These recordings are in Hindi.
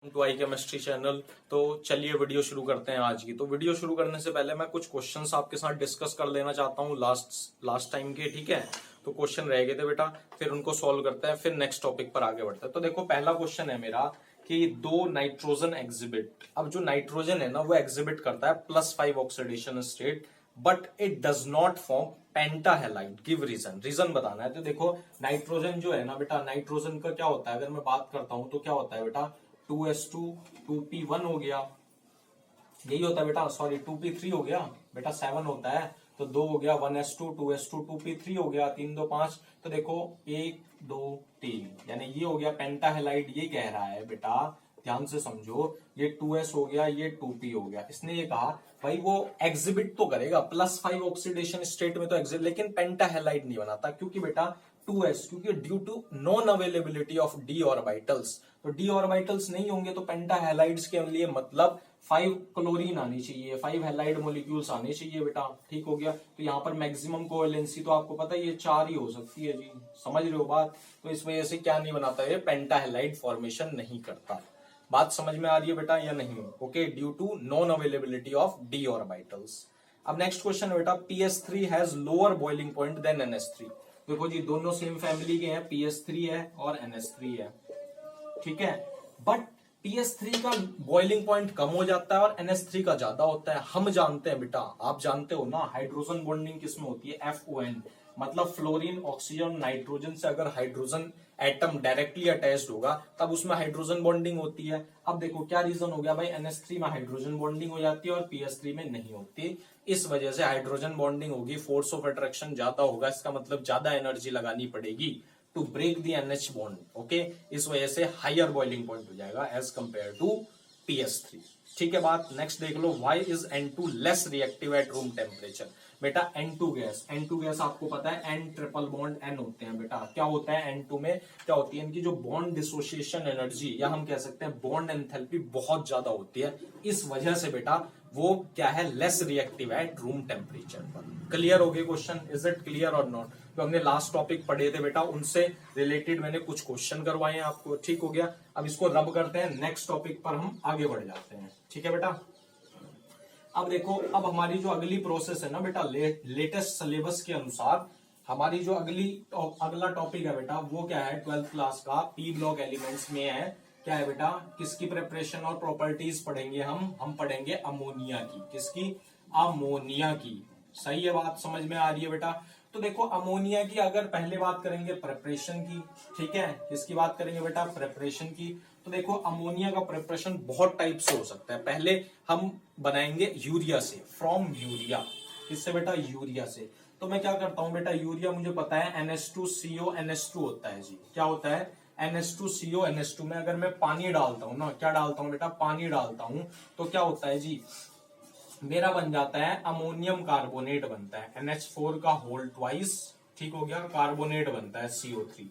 To I chemistry channel. तो चलिए वीडियो शुरू करते हैं आज की। तो वीडियो शुरू करने से पहले मैं कुछ क्वेश्चंस आपके साथ डिस्कस कर लेना चाहता हूँ लास्ट टाइम के। ठीक है, तो क्वेश्चन रह गए थे बेटा, फिर उनको सॉल्व करते हैं, फिर नेक्स्ट टॉपिक पर आगे बढ़ते हैं। तो देखो पहला क्वेश्चन है मेरा कि दो नाइट्रोजन एग्जिबिट। अब जो नाइट्रोजन है ना वो एग्जिबिट करता है +5 oxidation state, but it does not form pentahalide. Give reason, रीजन बताना है। तो देखो नाइट्रोजन जो है ना बेटा, नाइट्रोजन का क्या होता है, अगर मैं बात करता हूं तो क्या होता है बेटा, 2s2 2p1 हो गया, यही होता है बेटा। सॉरी 2p3 हो गया बेटा, 7 होता है तो 2 हो गया, 1s2 2s2 2p3 हो गया, 3 2 5। तो देखो 1 2 3, यानी ये हो गया पेंटाहेलाइड। ये कह रहा है बेटा, ध्यान से समझो, ये 2s हो गया, ये 2p हो गया। इसने ये कहा भाई वो एग्जिबिट तो करेगा +5 ऑक्सीडेशन स्टेट में तो एग्जिबिट, लेकिन पेंटाहेलाइड नहीं बनाता। क्योंकि बेटा 2s, क्योंकि due to non availability of d orbitals. तो d ऑर्बिटल्स नहीं होंगे तो पेंटाहेलाइड्स के लिए मतलब 5 क्लोरीन आनी चाहिए, 5 हेलाइड मोलिक्यूल्स आने चाहिए बेटा। ठीक हो गया। तो यहाँ पर मैक्सिमम कोवेलेंसी तो आपको पता है ये 4 ही हो सकती है जी, समझ रहे हो बात। तो इस वजह से क्या नहीं बनाता, ये पेंटाहेलाइड फॉर्मेशन नहीं करता। बात समझ में आ रही है बेटा या नहीं? Okay, due to non availability of d orbitals. अब नेक्स्ट क्वेश्चन है बेटा, PS3 has lower boiling point than NH3। देखो जी दोनों सेम फैमिली के हैं, PS3 है और NH3 है, ठीक है। बट PS3 का बॉइलिंग पॉइंट कम हो जाता है और NH3 का ज्यादा होता है। हम जानते हैं बेटा, आप जानते हो ना, हाइड्रोजन बॉन्डिंग किसमें होती है, FON, मतलब फ्लोरीन ऑक्सीजन नाइट्रोजन से अगर हाइड्रोजन एटम डायरेक्टली अटैच्ड होगा तब उसमें हाइड्रोजन बॉन्डिंग होती है। अब देखो क्या रीजन हो गया भाई, NH3 में हाइड्रोजन बॉन्डिंग हो जाती है और PS3 में नहीं होती। इस वजह से हाइड्रोजन बॉन्डिंग होगी, फोर्स ऑफ अट्रैक्शन ज्यादा होगा, इसका मतलब ज्यादा एनर्जी लगानी पड़ेगी to break the NH bond. Okay, इस वजह से हायर बॉइलिंग पॉइंट हो जाएगा एज कंपेयर टू PS3। ठीक है बात। नेक्स्ट देख लो, why is N2 less reactive at room temperature. बेटा N2 गैस आपको पता है N ट्रिपल बॉन्ड N होते हैं बेटा। क्या होता है N2 में, क्या होती है इनकी जो बॉन्ड डिसोसिएशन एनर्जी, या हम कह सकते हैं बॉन्ड एंथैल्पी बहुत ज्यादा होती है। इस वजह से बेटा वो क्या है, less reactive at room temperature पर। क्लियर हो गए क्वेश्चन? इज इट क्लियर और नॉट? तो हमने लास्ट टॉपिक पढ़े थे बेटा, उनसे रिलेटेड मैंने कुछ क्वेश्चन करवाए हैं आपको। ठीक हो गया। अब इसको रब करते हैं, नेक्स्ट टॉपिक पर हम आगे बढ़ जाते हैं। ठीक है बेटा। अब देखो, अब हमारी जो अगली प्रोसेस है ना बेटा, लेटेस्ट सिलेबस के अनुसार हमारी जो अगला टॉपिक है बेटा वो क्या है, 12th क्लास का पी ब्लॉक एलिमेंट्स में है। क्या है बेटा, किसकी प्रिपरेशन और प्रॉपर्टीज पढ़ेंगे हम पढ़ेंगे अमोनिया की। किसकी? अमोनिया की। सही है बात, समझ में आ रही है बेटा? तो देखो अमोनिया की अगर पहले बात करेंगे प्रिपरेशन की, ठीक है, किसकी बात करेंगे बेटा, प्रिपरेशन की। तो देखो अमोनिया का प्रिपरेशन बहुत टाइप से हो सकता है। पहले हम बनाएंगे यूरिया से, फ्रॉम यूरिया। किससे बेटा? यूरिया से। तो मैं क्या करता हूं बेटा, यूरिया मुझे पता है NH2CO NH2 होता है जी। क्या होता है? NH2CO NH2 में अगर मैं पानी डालता हूं ना, क्या डालता हूं बेटा, पानी डालता हूं, तो क्या होता है जी, मेरा बन जाता है अमोनियम कार्बोनेट बनता है, NH4 का होल ट्वाइस। ठीक हो गया, कार्बोनेट बनता है CO3।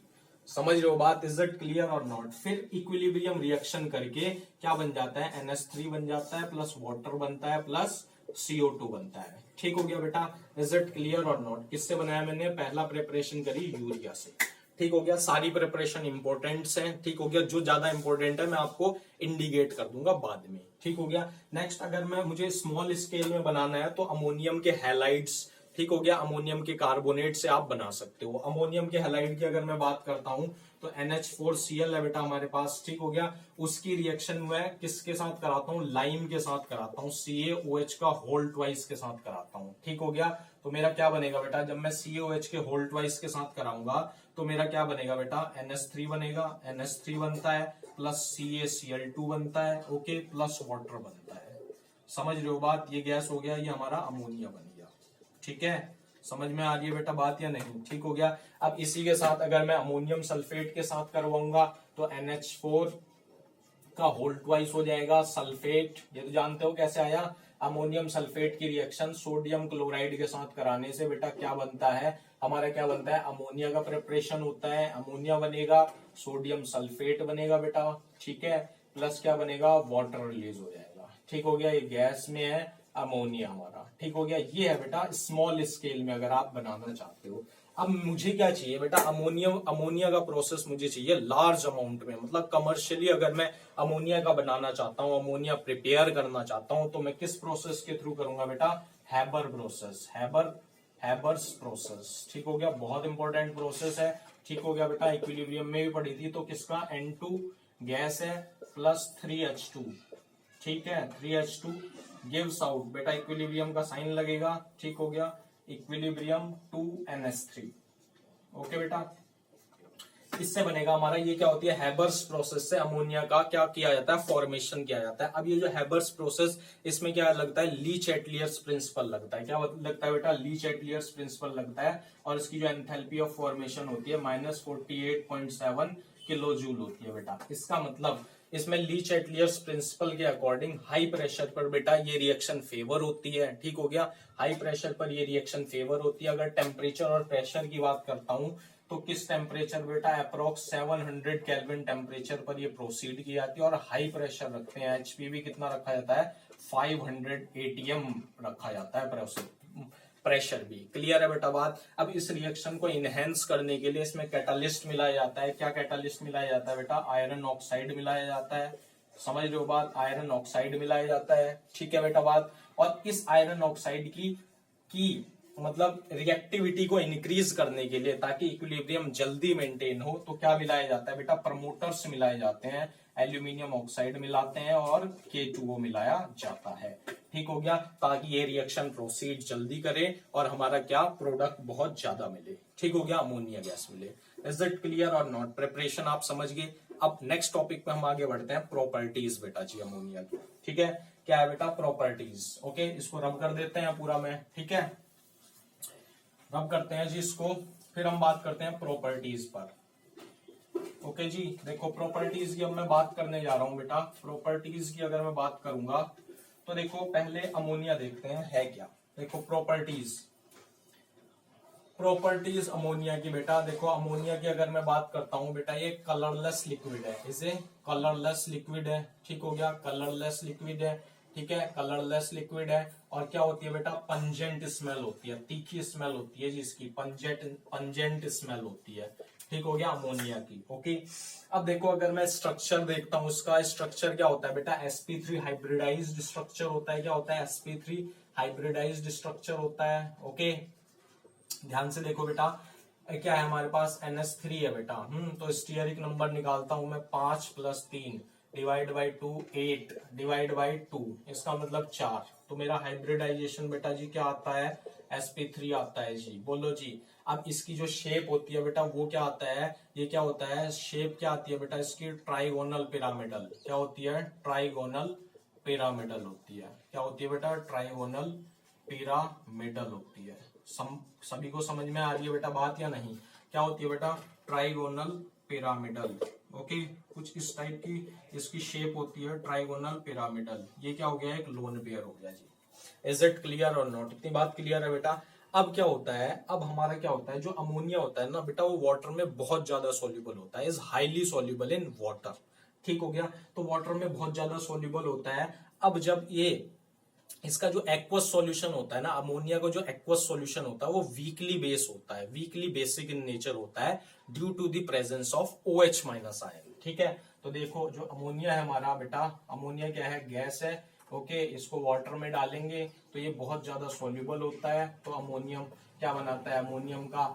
समझ रहे हो बात? इज इट क्लियर और नॉट? फिर इक्विलिब्रियम रिएक्शन करके क्या बन जाता है, NH3 बन जाता है, प्लस वाटर बनता है, प्लस CO2 बनता है। ठीक हो गया बेटा? इज इट क्लियर और नॉट? किससे बनाया मैंने? पहला प्रिपरेशन करी यूरिया से। ठीक हो गया। सारी प्रिपरेशन इंपॉर्टेंट है। ठीक हो गया। जो ज्यादा इंपॉर्टेंट है मैं आपको इंडिकेट कर दूंगा बाद में। ठीक हो गया। नेक्स्ट, अगर मैं मुझे स्मॉल स्केल में बनाना है तो अमोनियम के हैलाइड्स, ठीक हो गया, अमोनियम के कार्बोनेट से आप बना सकते हो। अमोनियम के हैलाइड की अगर मैं बात करता हूं तो NH4Cl है बेटा हमारे पास। ठीक हो गया। उसकी रिएक्शन मैं किसके साथ कराता हूं? लाइम के साथ कराता हूं, CaOH का होल ट्वाइस के साथ कराता हूं। ठीक हो गया। तो मेरा क्या बनेगा बेटा, जब मैं CaOH के होल ट्वाइस के साथ कराऊंगा तो मेरा क्या बनेगा बेटा, NH3 बनेगा, NH3 बनता है, प्लस CaCl2 बनता है, ओके, प्लस वाटर बनता है। समझ रहे हो बात? ये गैस हो गया, ये हमारा अमोनिया बन गया। ठीक है, समझ में आ रही है बेटा बात या नहीं? ठीक हो गया। अब इसी के साथ अगर मैं अमोनियम सल्फेट के साथ करवाऊंगा तो NH4 का होल ट्वाइस हो जाएगा, सल्फेट। ये तो जानते हो कैसे आया, अमोनियम सल्फेट की रिएक्शन सोडियम क्लोराइड के साथ कराने से बेटा क्या बनता है हमारा, क्या बनता है, अमोनिया का प्रिपरेशन होता है। अमोनिया बनेगा, सोडियम सल्फेट बनेगा बेटा, ठीक है, प्लस क्या बनेगा, वाटर रिलीज हो जाएगा। ठीक हो गया। ये गैस में है अमोनिया हमारा। ठीक हो गया। ये है बेटा स्मॉल स्केल में अगर आप बनाना चाहते हो। अब मुझे क्या चाहिए बेटा, अमोनिया का प्रोसेस मुझे चाहिए लार्ज अमाउंट में, मतलब कमर्शियली अगर मैं अमोनिया का बनाना चाहता हूँ, अमोनिया प्रिपेयर करना चाहता हूँ, तो मैं किस प्रोसेस के थ्रू करूंगा बेटा, हैबर प्रोसेस, हैबर्स प्रोसेस। ठीक हो गया, बहुत इंपॉर्टेंट प्रोसेस है। ठीक हो गया बेटा, इक्विलिब्रियम में भी पढ़ी थी। तो किसका N2 गैस है प्लस 3H2, ठीक है, 3H2 गिव्स आउट बेटा, इक्विलिब्रियम का साइन लगेगा। ठीक हो गया, इक्विलिब्रियम 2NH3। ओके बेटा, इससे बनेगा हमारा, ये क्या होती है, हैबर्स प्रोसेस से अमोनिया का क्या किया जाता है, फॉर्मेशन किया जाता है। अब ये जो हैबर्स प्रोसेस, इसमें क्या लगता है, लीच एटलियर्स प्रिंसिपल लगता है। क्या लगता है बेटा, लीच एटलियर्स प्रिंसिपल लगता है। और इसकी जो एंथैल्पी ऑफ फॉर्मेशन होती है -48.7 किलो जूल होती है बेटा। इसका मतलब इसमें लीच एटलियर्स प्रिंसिपल के अकॉर्डिंग हाई प्रेशर पर बेटा ये रिएक्शन फेवर होती है। ठीक हो गया, हाई प्रेशर पर ये रिएक्शन फेवर होती है। अगर टेम्परेचर और प्रेशर की बात करता हूं, तो किस टेम्परेचर बेटा, अप्रोक्स 700 केल्विन टेम्परेचर पर ये प्रोसीड की जाती है। और हाई प्रेशर रखते हैं, एचपीवी कितना रखा जाता है, 500 ATM रखा जाता है प्रेशर भी। क्लियर है बेटा बात। अब इस रिएक्शन को इनहेंस करने के लिए इसमें कैटालिस्ट मिलाया जाता है। क्या कैटालिस्ट मिलाया जाता है बेटा, आयरन ऑक्साइड मिलाया जाता है। समझ रहे हो बात, आयरन ऑक्साइड मिलाया जाता है। ठीक है बेटा बात। और इस आयरन ऑक्साइड की मतलब रिएक्टिविटी को इंक्रीज करने के लिए, ताकि इक्विलिब्रियम जल्दी मेंटेन हो, तो क्या मिलाया जाता है बेटा, प्रमोटर्स मिलाए जाते हैं, एल्यूमिनियम ऑक्साइड मिलाते हैं और K2O मिलाया जाता है। ठीक हो गया, ताकि ये रिएक्शन प्रोसीड जल्दी करे और हमारा क्या प्रोडक्ट बहुत ज्यादा मिले। ठीक हो गया, अमोनिया गैस मिले। इज इट क्लियर और नॉट? प्रिपरेशन आप समझ गए। अब नेक्स्ट टॉपिक पे हम आगे बढ़ते हैं, प्रॉपर्टीज बेटा जी अमोनिया की। ठीक है, क्या है बेटा, प्रॉपर्टीज। ओके, इसको रब कर देते हैं पूरा में। ठीक है, रब करते हैं जी इसको, फिर हम बात करते हैं प्रॉपर्टीज पर। ओके जी, देखो प्रॉपर्टीज की अब मैं बात करने जा रहा हूं बेटा। प्रॉपर्टीज की अगर मैं बात करूंगा, तो देखो पहले अमोनिया देखते हैं है क्या। देखो प्रॉपर्टीज अमोनिया की बेटा। देखो अमोनिया की अगर मैं बात करता हूं बेटा, ये कलरलेस लिक्विड है, इसे कलरलेस लिक्विड है। ठीक हो गया, कलरलेस लिक्विड है। ठीक है, कलरलेस लिक्विड है। और क्या होती है बेटा, पंजेंट स्मेल होती है, तीखी स्मेल होती है जिसकी, पंजेंट स्मेल होती है। ठीक हो गया, अमोनिया की। ओके, अब देखो अगर मैं स्ट्रक्चर देखता हूं, उसका स्ट्रक्चर क्या होता है बेटा, sp3 हाइब्रिडाइज्ड स्ट्रक्चर होता है। क्या होता है, sp3 हाइब्रिडाइज्ड स्ट्रक्चर होता है। ओके, ध्यान से देखो बेटा, क्या है हमारे पास, NH3 है बेटा। तो स्टीयरिक नंबर निकालता हूं मैं, 5 + 3 डिवाइड बाई 2 8 डिवाइड बाई 2, इसका मतलब 4। तो मेरा हाइब्रिडाइजेशन बेटा जी क्या आता है, sp3 आता है जी। बोलो जी। अब इसकी जो शेप होती है बेटा, वो क्या आता है, ये क्या होता है, शेप क्या आती है बेटा इसकी, ट्राइगोनल पिरामिडल। क्या होती है, ट्राइगोनल पिरामिडल होती है। क्या होती है बेटा, ट्राइगोनल पिरामिडल होती है। सभी को समझ में आ रही है बेटा बात या नहीं? क्या होती है बेटा, ट्राइगोनल पिरामिडल। ओके, कुछ इस टाइप की इसकी शेप होती है, ट्राइगोनल पिरामिडल। ये क्या हो गया, एक लोन पेयर हो गया जी। इज इट क्लियर और नॉट? इतनी बात क्लियर है बेटा। अब क्या होता है, अब हमारा क्या होता है, जो अमोनिया होता है ना बेटा, वो वाटर में बहुत ज्यादा सोल्यूबल होता है, is highly soluble in water. ठीक हो गया, तो वाटर में बहुत ज्यादा सोल्यूबल होता है। अब जब ये इसका जो एक्वस सॉल्यूशन होता है ना, अमोनिया का जो एक्वस सॉल्यूशन होता है, वो वीकली बेस होता है, वीकली बेसिक इन नेचर होता है, due to the presence of OH- ion. ठीक है, तो देखो जो अमोनिया है हमारा बेटा, अमोनिया क्या है, गैस है। ओके, इसको वाटर में डालेंगे तो ये बहुत ज्यादा सोल्यूबल होता है, तो अमोनियम क्या बनाता है, अमोनियम का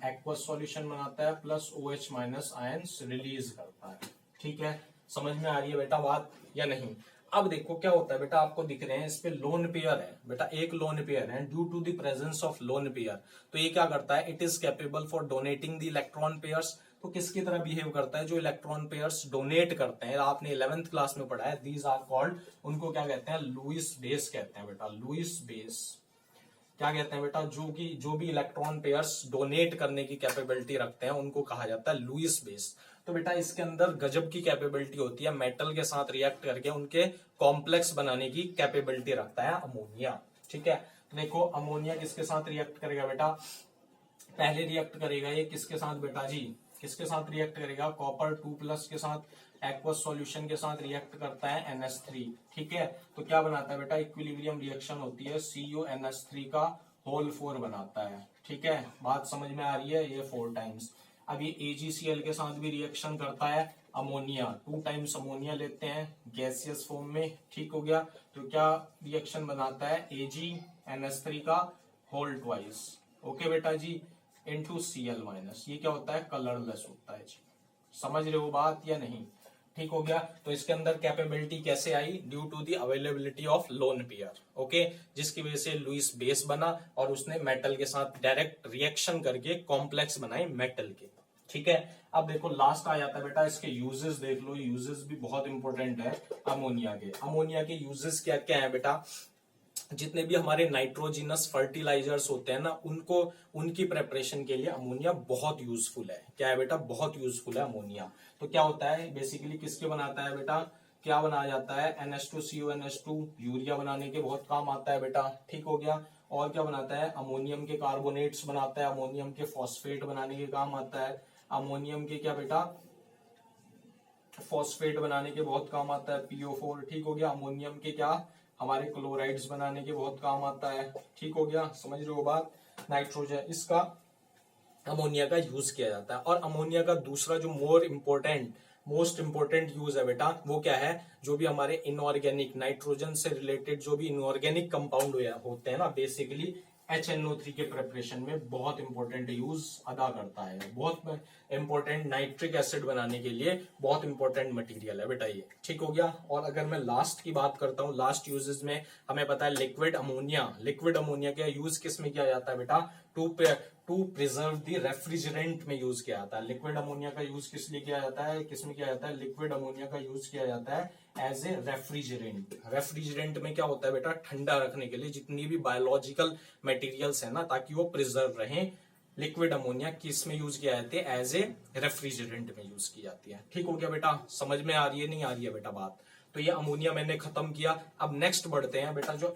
एक्वस सॉल्यूशन बनाता है, प्लस OH- आयन रिलीज करता है। ठीक है, समझ में आ रही है बेटा बात या नहीं? अब देखो क्या होता है बेटा, आपको दिख रहे हैं इस पे लोन पेयर है बेटा, एक लोन पेयर है। Due to the presence of lone pair, तो ये क्या करता है, it is capable for donating the electron pairs. तो किसकी तरह बिहेव करता है, जो इलेक्ट्रॉन पेयर्स डोनेट करते हैं। आपने 11th क्लास में पढ़ा है, दीज आर कॉल्ड, उनको क्या कहते हैं, लुईस बेस कहते हैं बेटा, लुईस बेस। क्या कहते हैं बेटा, जो भी इलेक्ट्रॉन पेयर्स डोनेट करने की कैपेबिलिटी रखते हैं, उनको कहा जाता है लुईस बेस। तो बेटा इसके अंदर गजब की कैपेबिलिटी होती है, मेटल के साथ रिएक्ट करके उनके कॉम्प्लेक्स बनाने की कैपेबिलिटी रखता है अमोनिया। ठीक है, तो देखो अमोनिया किसके साथ रिएक्ट करेगा बेटा, पहले रिएक्ट करेगा ये किसके साथ बेटा जी, किसके साथ रिएक्ट करेगा, कॉपर 2+ के साथ, एक्वस सॉल्यूशन के साथ रिएक्ट करता है NH3। ठीक है, तो क्या बनाता है बेटा, इक्विलिब्रियम रिएक्शन होती है CuNH3 का होल 4 बनाता है। ठीक है, बात समझ में आ रही है, ये 4 टाइम्स। अब ये AgCl के साथ भी रिएक्शन करता है, अमोनिया 2 टाइम्स अमोनिया लेते हैं गैसियस फॉर्म में। ठीक हो गया, तो क्या रिएक्शन बनाता है, AgNH3 का होल ट्वाइस। ओके बेटा जी, इनटू Cl-, ये क्या होता है, कलरलेस होता है जी। समझ रहे हो बात या नहीं? ठीक हो गया, तो इसके अंदर कैपेबिलिटी कैसे आई, due to the availability of lone pair. Okay, जिसकी वजह से लुईस बेस बना और उसने मेटल के साथ डायरेक्ट रिएक्शन करके कॉम्प्लेक्स बनाए मेटल के। ठीक है, अब देखो लास्ट आ जाता है बेटा, इसके यूजेस देख लो, यूजेस भी बहुत इंपॉर्टेंट है अमोनिया के। अमोनिया के यूजेस क्या क्या है बेटा, जितने भी हमारे नाइट्रोजिनस फर्टिलाइजर्स होते हैं ना, उनको उनकी प्रेपरेशन के लिए अमोनिया बहुत यूजफुल है। क्या है बेटा, बहुत यूजफुल है अमोनिया। तो क्या होता है बेसिकली, किसके बनाता है बेटा, क्या बनाया जाता है, NH2CONH2 यूरिया बनाने के बहुत काम आता है बेटा। ठीक हो गया, और क्या बनाता है, अमोनियम के कार्बोनेट्स बनाता है, अमोनियम के फॉस्फेट बनाने के काम आता है, अमोनियम के क्या बेटा, फॉस्फेट बनाने के बहुत काम आता है, PO4। ठीक हो गया, अमोनियम के क्या, हमारे क्लोराइड्स बनाने के बहुत काम आता है। ठीक हो गया, समझ रहे हो बात। नाइट्रोजन, इसका अमोनिया का यूज किया जाता है। और अमोनिया का दूसरा जो मोस्ट इंपोर्टेंट यूज है बेटा, वो क्या है, जो भी हमारे इनऑर्गेनिक नाइट्रोजन से रिलेटेड जो भी इनऑर्गेनिक कंपाउंड होते हैं ना, बेसिकली HNO3 के प्रिपरेशन में बहुत इंपॉर्टेंट यूज अदा करता है। बहुत इंपॉर्टेंट, नाइट्रिक एसिड बनाने के लिए बहुत इंपॉर्टेंट मटेरियल है बेटा ये। ठीक हो गया, और अगर मैं लास्ट की बात करता हूँ, लास्ट यूजेस में हमें पता है लिक्विड अमोनिया। लिक्विड अमोनिया का यूज किस में किया जाता है बेटा, टू प्रिजर्व द रेफ्रिजरेंट में यूज किया जाता है। लिक्विड अमोनिया का यूज किस लिए किया जाता है, किस में किया जाता है, लिक्विड अमोनिया का यूज किया जाता है एज ए रेफ्रिजरेंट। रेफ्रिजरेंट में क्या होता है बेटा, ठंडा रखने के लिए जितनी भी बायोलॉजिकल मटेरियल्स है ना, ताकि वो प्रिजर्व रहे, लिक्विड अमोनिया किस में यूज किया जाती है, एज ए रेफ्रिजरेंट में यूज की जाती है। ठीक हो गया बेटा, समझ में आ रही है नहीं आ रही है बेटा बात। तो ये अमोनिया मैंने खत्म किया। अब नेक्स्ट बढ़ते हैं बेटा, जो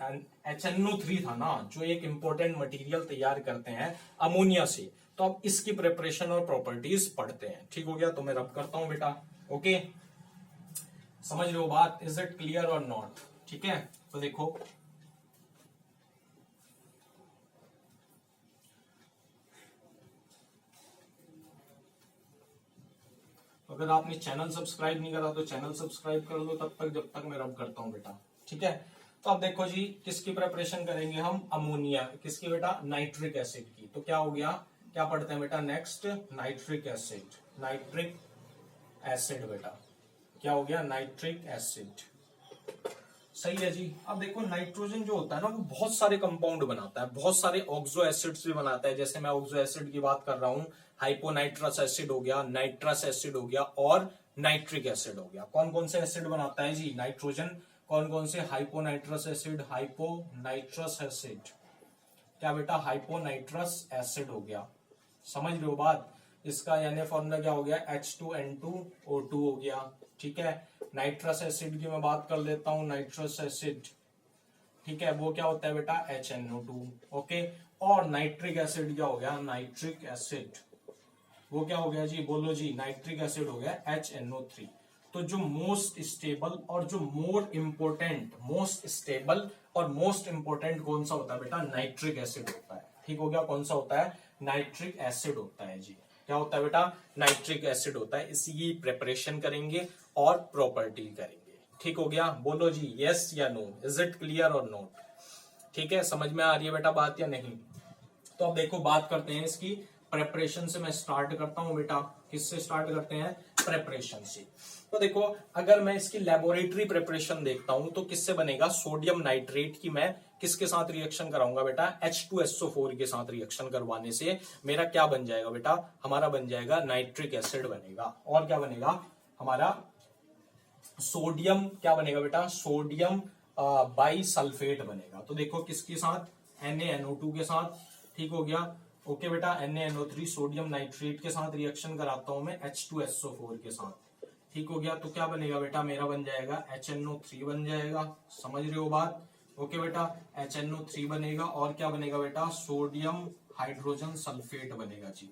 HNO3 था ना, जो एक इंपॉर्टेंट मटेरियल तैयार करते हैं अमोनिया से, तो अब इसकी प्रिपरेशन और प्रॉपर्टीज पढ़ते हैं। ठीक हो गया, तो मैं रब करता हूं बेटा। ओके, समझ रहे हो बात, इज इट क्लियर और नॉट? ठीक है, तो देखो अगर आपने चैनल सब्सक्राइब नहीं करा तो चैनल सब्सक्राइब कर लो तब तक, जब तक मैं रब करता हूं बेटा। ठीक है, तो अब देखो जी, किसकी प्रिपरेशन करेंगे हम, अमोनिया किसकी बेटा, नाइट्रिक एसिड की। तो क्या हो गया, क्या पढ़ते हैं बेटा next, nitric acid. Nitric acid बेटा, क्या हो गया, नाइट्रिक एसिड। सही है जी। अब देखो नाइट्रोजन जो होता है ना, वो बहुत सारे कंपाउंड बनाता है, बहुत सारे ऑक्सो एसिड्स भी बनाता है। जैसे मैं ऑक्सो एसिड की बात कर रहा हूं, हाइपोनाइट्रस एसिड हो गया, नाइट्रस एसिड हो गया और नाइट्रिक एसिड हो गया। कौन कौन से एसिड बनाता है जी नाइट्रोजन, कौन कौन से, हाइपोनाइट्रस एसिड, हाइपोनाइट्रस एसिड, क्या बेटा, हाइपोनाइट्रस एसिड हो गया। समझ लो बात, इसका यानी फॉर्मूला क्या हो गया, H2N2O2 हो गया। ठीक है, नाइट्रस एसिड की मैं बात कर लेता हूं, नाइट्रस एसिड, ठीक है, वो क्या होता है बेटा, HNO2। ओके, और नाइट्रिक एसिड क्या हो गया, नाइट्रिक एसिड, वो क्या हो गया जी, बोलो जी, नाइट्रिक एसिड हो गया HNO3। तो जो मोस्ट स्टेबल और जो मोस्ट स्टेबल और मोस्ट इंपोर्टेंट कौन सा होता है बेटा, नाइट्रिक एसिड होता है। ठीक हो गया, कौन सा होता है, नाइट्रिक एसिड होता है जी। क्या होता है बेटा, नाइट्रिक एसिड होता है। इसी की प्रिपरेशन करेंगे और प्रॉपर्टी करेंगे। ठीक हो गया, बोलो जी यस या नो, इज इट क्लियर और नॉट? ठीक है, समझ में आ रही है बेटा बात या नहीं? तो अब देखो बात करते हैं इसकी प्रेपरेशन से। मैं स्टार्ट करता हूं बेटा, किससे स्टार्ट करते हैं, प्रेपरेशन से। तो देखो, अगर मैं इसकी लेबोरेटरी प्रिपरेशन देखता हूं तो किससे बनेगा, सोडियम नाइट्रेट की मैं किसके साथ रिएक्शन कराऊंगा बेटा, H2SO4 के साथ रिएक्शन करवाने से मेरा क्या बन जाएगा बेटा, हमारा बन जाएगा नाइट्रिक एसिड बनेगा। और क्या बनेगा हमारा, सोडियम क्या बनेगा बेटा, सोडियम बाई सल्फेट बनेगा। तो देखो किसके साथ, NaNO2 के साथ। ठीक हो गया, ओके बेटा, NaNO3 सोडियम नाइट्रेट के साथ रिएक्शन कराता हूं मैं H2SO4 के साथ। ठीक हो गया, तो क्या बनेगा बेटा, मेरा बन जाएगा HNO3 बन जाएगा। समझ रहे हो बात? ओके बेटा, HNO3 बनेगा और क्या बनेगा बेटा, सोडियम हाइड्रोजन सल्फेट बनेगा जी।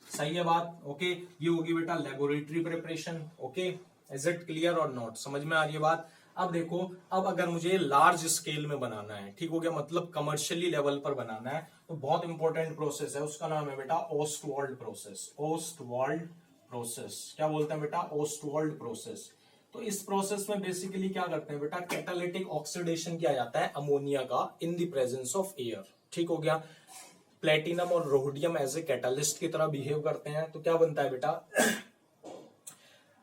सही है बात? ओके, ये होगी बेटा laboratory preparation. Okay, is it clear और नॉट, समझ में आ रही है बात? अब देखो, अब अगर मुझे लार्ज स्केल में बनाना है, ठीक हो गया, मतलब कमर्शियली लेवल पर बनाना है, तो बहुत इंपॉर्टेंट प्रोसेस है, उसका नाम है बेटा ओस्टवाल्ड प्रोसेस। ओस्टवाल्ड प्रोसेस क्या बोलते हैं बेटा? Ostwald process. तो इस प्रोसेस में बेसिकली क्या करते हैं बेटा? कैटालिटिक ऑक्सीडेशन किया जाता है अमोनिया का in the presence of air, ठीक हो गया। प्लेटिनम और रोडियम एज ए कैटालिस्ट की तरह बिहेव करते हैं, तो क्या बनता है बेटा?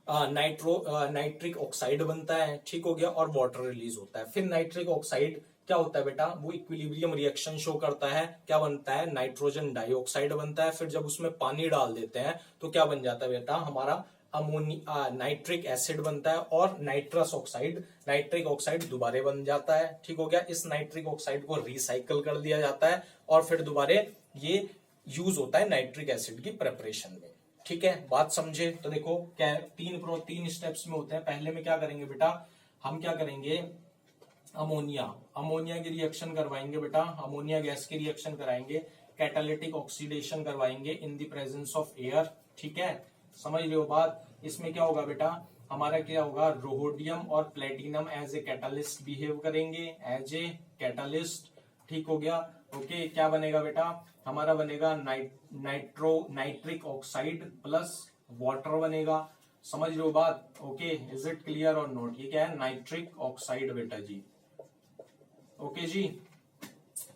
नाइट्रिक ऑक्साइड बनता है, ठीक हो गया, और वाटर रिलीज होता है। फिर नाइट्रिक ऑक्साइड क्या होता है बेटा? वो इक्विलिब्रियम रिएक्शन शो करता है, क्या बनता है? नाइट्रोजन डाइऑक्साइड बनता है। फिर जब उसमें पानी डाल देते हैं तो क्या बन जाता है बेटा? हमारा अमोनिया नाइट्रिक एसिड बनता है, और नाइट्रिक ऑक्साइड दोबारा बन जाता है, ठीक हो गया। इस नाइट्रिक ऑक्साइड को रिसाइकल कर दिया जाता है और फिर दोबारा ये यूज होता है नाइट्रिक एसिड की प्रेपरेशन में, ठीक है। बात समझे? तो देखो क्या तीन स्टेप्स में होते हैं। पहले में क्या करेंगे बेटा? हम क्या करेंगे? अमोनिया की रिएक्शन करवाएंगे बेटा, अमोनिया गैस की रिएक्शन कराएंगे, कैटालिटिक ऑक्सीडेशन करवाएंगे in the presence of air, ठीक है। समझ रहे हो बात? इसमें क्या होगा बेटा? हमारा क्या होगा? रोडियम और platinum as a catalyst behave करेंगे, एज ए कैटालिस्ट, ठीक हो गया। ओके, क्या बनेगा बेटा? हमारा बनेगा नाइट्रिक ऑक्साइड प्लस वाटर बनेगा। समझ रहे हो बात? ओके, इज इट क्लियर और नॉट? ये क्या है? नाइट्रिक ऑक्साइड बेटा जी। ओके जी,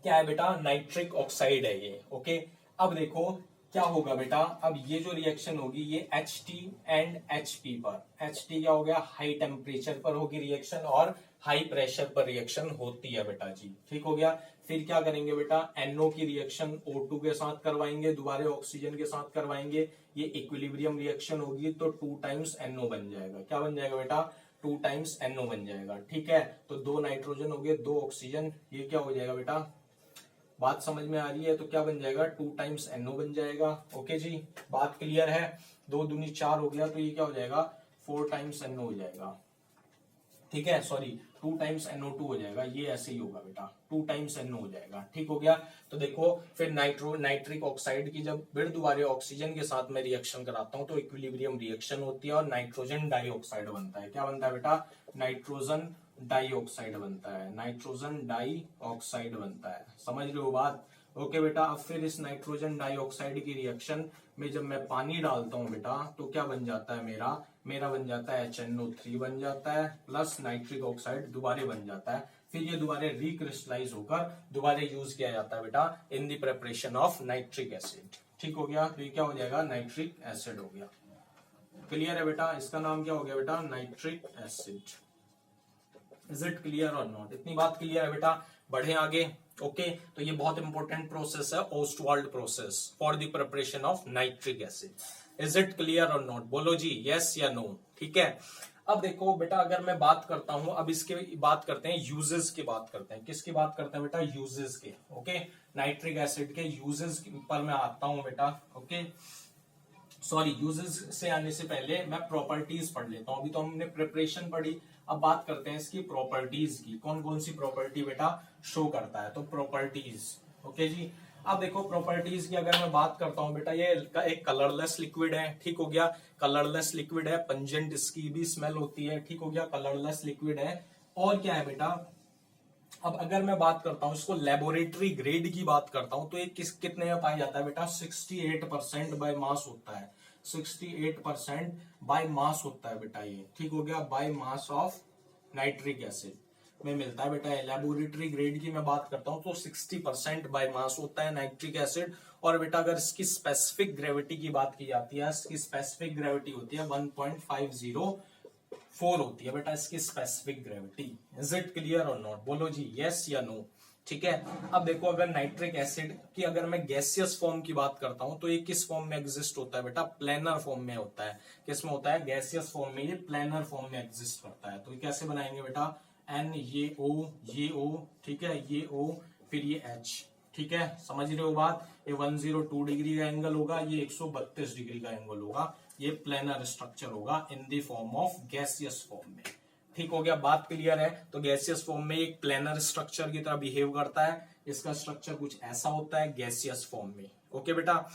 क्या है बेटा? नाइट्रिक ऑक्साइड है ये। ओके, अब देखो क्या होगा बेटा? अब ये जो रिएक्शन होगी ये HT एंड HP पर, HT क्या हो गया? हाई टेम्परेचर पर होगी रिएक्शन, और हाई प्रेशर पर रिएक्शन होती है बेटा जी, ठीक हो गया। फिर क्या करेंगे बेटा? NO की रिएक्शन O2 के साथ करवाएंगे, दोबारा ऑक्सीजन के साथ करवाएंगे, ये इक्विलिब्रियम रिएक्शन होगी, तो 2 टाइम्स NO बन जाएगा। क्या बन जाएगा बेटा? 2 टाइम्स NO बन जाएगा, ठीक है। तो 2 नाइट्रोजन हो गए, 2 ऑक्सीजन, ये क्या हो जाएगा बेटा? बात समझ में आ रही है? तो क्या बन जाएगा? 2 टाइम्स NO बन जाएगा। ओके जी, बात क्लियर है? 2 दूनी 4 हो गया, तो ये क्या हो जाएगा? 4 टाइम्स NO हो जाएगा, ठीक है। सॉरी, 2 टाइम्स NO2 हो जाएगा, ये ऐसे ही होगा बेटा, 2 टाइम्स NO हो जाएगा, ठीक हो गया। तो देखो फिर नाइट्रिक ऑक्साइड की जब फिर दोबारा ऑक्सीजन के साथ में रिएक्शन कराता हूं तो इक्विलिब्रियम रिएक्शन होती है और नाइट्रोजन डाइऑक्साइड बनता है। क्या बनता है बेटा? नाइट्रोजन डाइऑक्साइड बनता है, नाइट्रोजन डाइऑक्साइड बनता है। समझ रहे हो बात? ओके बेटा, अब फिर इस नाइट्रोजन डाइऑक्साइड की रिएक्शन में जब मैं पानी डालता हूं बेटा, तो क्या बन जाता है मेरा बन जाता है HNO3 बन जाता है, प्लस नाइट्रिक ऑक्साइड दोबारा बन जाता है। फिर ये दोबारा रिक्रिस्टलाइज होकर दोबारा यूज किया जाता है बेटा in the preparation of nitric acid, ठीक हो गया। तो ये क्या हो जाएगा? नाइट्रिक एसिड हो गया। क्लियर है बेटा? इसका नाम क्या हो गया बेटा? Nitric acid. Is it clear और नॉट? इतनी बात क्लियर है बेटा? बढ़े आगे। ओके, तो ये बहुत इंपॉर्टेंट प्रोसेस है, Ostwald process for the preparation of nitric acid. Is it clear और नॉट? बोलो जी, यस या नो, ठीक है। अब देखो बेटा, अगर मैं बात करता हूं, अब इसके बात करते हैं, यूजेस की बात करते हैं। किसकी बात करते हैं बेटा? यूजेस के। ओके, नाइट्रिक एसिड के यूजेस पर मैं आता हूं बेटा। ओके, सॉरी, यूजेस से आने से पहले मैं प्रॉपर्टीज पढ़ लेता हूं। अभी तो हमने प्रिपरेशन पढ़ी, अब बात करते हैं इसकी प्रॉपर्टीज की। कौन कौन सी प्रॉपर्टी बेटा शो करता है? तो प्रॉपर्टीज। ओके जी, अब देखो प्रॉपर्टीज की अगर मैं बात करता हूं बेटा, ये एक कलरलेस लिक्विड है, ठीक हो गया। कलरलेस लिक्विड है, पंजेंट इसकी भी स्मेल होती है, ठीक हो गया, कलरलेस लिक्विड है। और क्या है बेटा? अब अगर मैं बात करता हूं इसको लेबोरेटरी ग्रेड की बात करता हूं, तो ये कितने में पाया जाता है बेटा? 68% बाय मास होता है, 68% बाय मास होता है बेटा ये, ठीक हो गया, by mass of nitric acid में मिलता है बेटा। लेबोरेटरी ग्रेड की मैं बात करता हूं तो 60% बाय मास होता है नाइट्रिक एसिड। और बेटा अगर इसकी स्पेसिफिक ग्रेविटी की बात की जाती है, इसकी स्पेसिफिक ग्रेविटी होती है 1.504 होती है बेटा इसकी specific gravity. Is it clear और नॉट? बोलो जी, यस या नो, ठीक है। अब देखो, अगर नाइट्रिक एसिड की अगर मैं गैसियस फॉर्म की बात करता हूं तो ये किस फॉर्म में एग्जिस्ट होता है बेटा? प्लेनर फॉर्म में होता है। किस में होता है? गैसियस फॉर्म में, ये प्लेनर फॉर्म में एग्जिस्ट करता है। तो ये कैसे बनाएंगे बेटा? N, ये O, ठीक है, ये O, फिर ये H, ठीक है। समझ रहे हो बात? ये 102 डिग्री का एंगल होगा, ये 132 डिग्री का एंगल होगा। ये प्लेनर स्ट्रक्चर होगा in the form of gaseous form में, ठीक हो गया। बात क्लियर है? तो गैसियस फॉर्म में एक प्लेनर स्ट्रक्चर की तरह बिहेव करता है, इसका स्ट्रक्चर कुछ ऐसा होता है गैसियस फॉर्म में। ओके बेटा,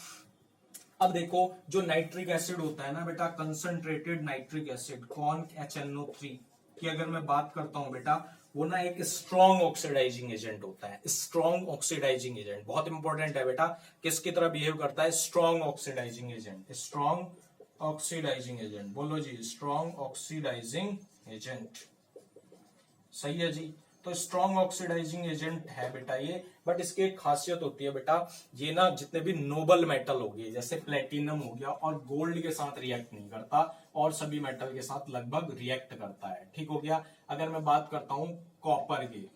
अब देखो जो नाइट्रिक एसिड होता है ना बेटा, कंसंट्रेटेड नाइट्रिक एसिड, कौन? HNO3, की अगर मैं बात करता हूं बेटा, वो ना एक स्ट्रॉन्ग ऑक्सीडाइजिंग एजेंट होता है। स्ट्रॉन्ग ऑक्सीडाइजिंग एजेंट बहुत इंपॉर्टेंट है बेटा, किसकी तरह बिहेव करता है? Strong oxidising agent. Strong oxidising agent, बोलो जी, स्ट्रॉन्ग ऑक्सीडाइजिंग एजेंट, सही है जी। तो स्ट्रॉन्ग ऑक्सीडाइजिंग एजेंट है बेटा ये, बट इसकी एक खासियत होती है बेटा, ये ना जितने भी नोबल मेटल हो गए जैसे प्लेटिनम हो गया और गोल्ड के साथ रिएक्ट नहीं करता, और सभी मेटल के साथ लगभग रिएक्ट करता है, ठीक हो गया। अगर मैं बात करता हूं कॉपर की,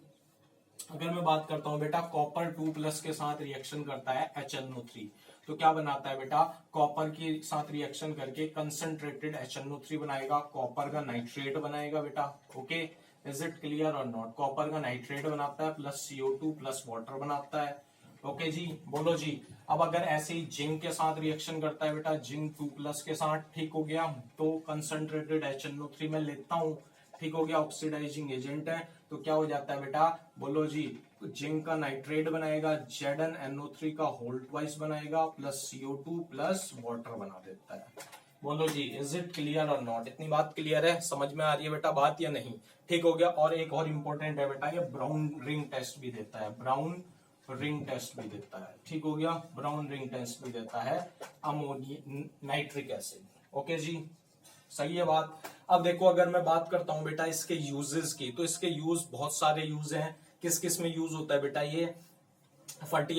अगर मैं बात करता हूं बेटा, कॉपर 2+ के साथ रिएक्शन करता है HNO3, तो क्या बनाता है बेटा? कॉपर के साथ रिएक्शन करके कंसंट्रेटेड HNO3 बनाएगा, कॉपर का नाइट्रेट बनाएगा बेटा। ओके, इज इट क्लियर और नॉट? कॉपर का नाइट्रेट बनाता है प्लस CO2 प्लस वाटर बनाता है। ओके जी, बोलो जी। अब अगर ऐसे ही जिंक के साथ रिएक्शन करता है बेटा, जिंक 2+ के साथ, ठीक हो गया, तो कंसंट्रेटेड HNO3 में लेता हूं, ठीक हो गया, ऑक्सीडाइजिंग एजेंट है, तो क्या हो जाता है बेटा? बोलो जी, जिंक का नाइट्रेट बनाएगा, ZnNO3 का होल ट्वाइस बनाएगा, प्लस CO2 प्लस वाटर बना देता है। बोलो जी, इज इट क्लियर और नॉट? इतनी बात क्लियर है, समझ में आ रही है बेटा बात या नहीं? ठीक हो गया। और एक और इंपॉर्टेंट है बेटा, ये ब्राउन रिंग टेस्ट भी देता है, ब्राउन रिंग टेस्ट भी देता है, ठीक हो गया, ब्राउन रिंग टेस्ट भी देता है अमोनिया नाइट्रिक एसिड। ओके जी, सही है बात। अब देखो, अगर मैं बात करता हूं बेटा इसके यूजेस की, तो इसके यूज बहुत सारे यूज हैं। किस किस में यूज होता है बेटा? ये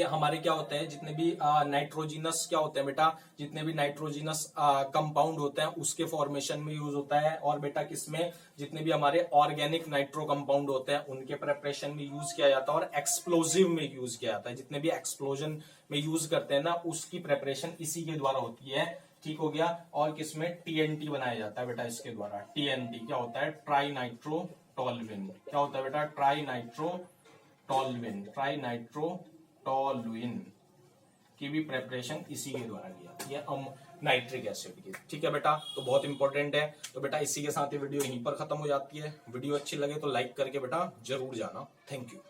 हमारे क्या होते हैं, जितने भी नाइट्रोजिनस क्या होते हैं बेटा, जितने भी नाइट्रोजिनस कंपाउंड होते हैं उसके फॉर्मेशन में यूज होता है। और बेटा किसमें? जितने भी हमारे ऑर्गेनिक नाइट्रो कंपाउंड होते हैं उनके प्रेपरेशन में यूज किया जाता है, और एक्सप्लोजिव में यूज किया जाता है। जितने भी एक्सप्लोजन में यूज करते हैं ना, उसकी प्रेपरेशन इसी के द्वारा होती है, ठीक हो गया। और किसमें? TNT बनाया जाता है बेटा इसके द्वारा। TNT क्या होता है? Tri nitro टॉलविन। क्या होता है बेटा? ट्राई नाइट्रो टॉलविन, ट्राई नाइट्रो टॉलविन की भी प्रेपरेशन इसी के द्वारा किया, ये नाइट्रिक एसिड की, ठीक है बेटा। तो बहुत इंपॉर्टेंट है। तो बेटा इसी के साथ ये वीडियो यहीं पर खत्म हो जाती है। वीडियो अच्छी लगे तो लाइक करके बेटा जरूर जाना। Thank you.